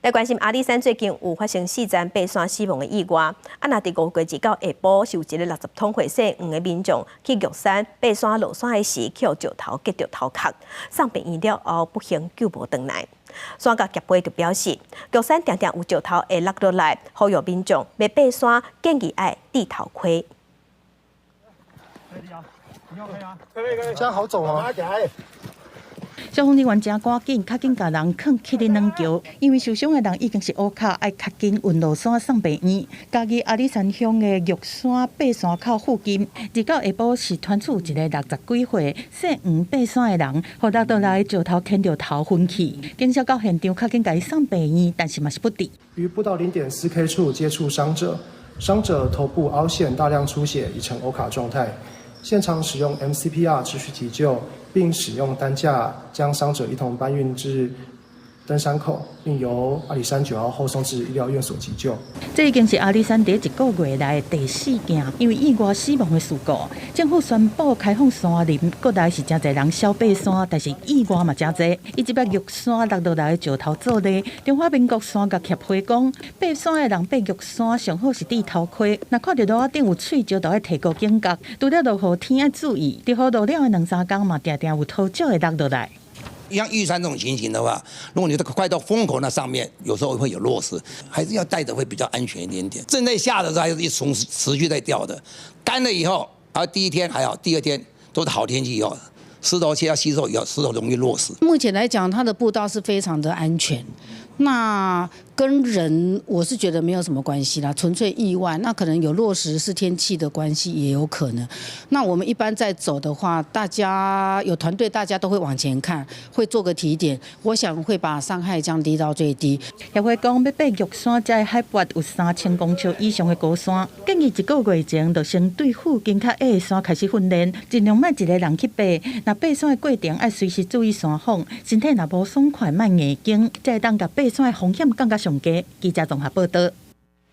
来关心阿里山最近有发生4站爬山死亡的意外。若伫5月2号下晡，是有一个60通火姓黄的民众去玉山爬山落山的时，去石头击着头壳，送病院了后不幸救无回来。山脚协会就表示，玉山常常有石头会落落来，呼吁民众要爬山建议爱戴头盔。这样好走吗？消防人员真赶紧，较紧甲人扛去哩两桥，因为受伤的人已经是乌卡，爱较紧运落山送病院。嘉义阿里山乡的玉山爬山口附近，日到下晡是传出一个60几岁姓黄爬山的人，互落倒来石头牵着头昏去。警察到现场较紧甲伊送病院，但是嘛是不治。于步道0.4K 处接触伤者，伤者头部凹陷，大量出血，已呈欧卡状态。现场使用 MCPR 持续急救，并使用担架将伤者一同搬运至登山口，并由阿里山9号后送至医疗院所急救。这已经是阿里山第1个月来第4件因为意外死亡的事故。政府宣布开放山林，国内是真侪人小爬山，但是意外嘛真侪。以这玉山落落来的石头做例，中华民国山岳协会讲，爬山的人爬玉山上好是戴头盔，若看到路仔顶有碎石，就要提高警觉。除了落雨天要注意，伫雨落了的2-3天嘛，常常有土石会落落来。像玉山这种情形的话，如果你快到风口那上面，有时候会有落石，还是要带着会比较安全一点点。正在下的时候还是持续在掉的，干了以后，第一天还好，第2天都是好天气以后，石头切要吸收以后，石头容易落石。目前来讲，它的步道是非常的安全。那跟人我是觉得没有什么关系啦，纯粹意外。那可能有落石是天气的关系，也有可能。那我们一般在走的话，大家有团队，大家都会往前看，会做个提点，我想会把伤害降低到最低。协会讲，要爬玉山，才海拔有3000公尺以上的高山，建议1个月前就先对附近较矮的山开始训练，尽量莫一个人去爬。那爬山的过程要随时注意山风，身体若无爽快，莫硬惊，才会当甲爬山的风险降到上低。记者综合报道。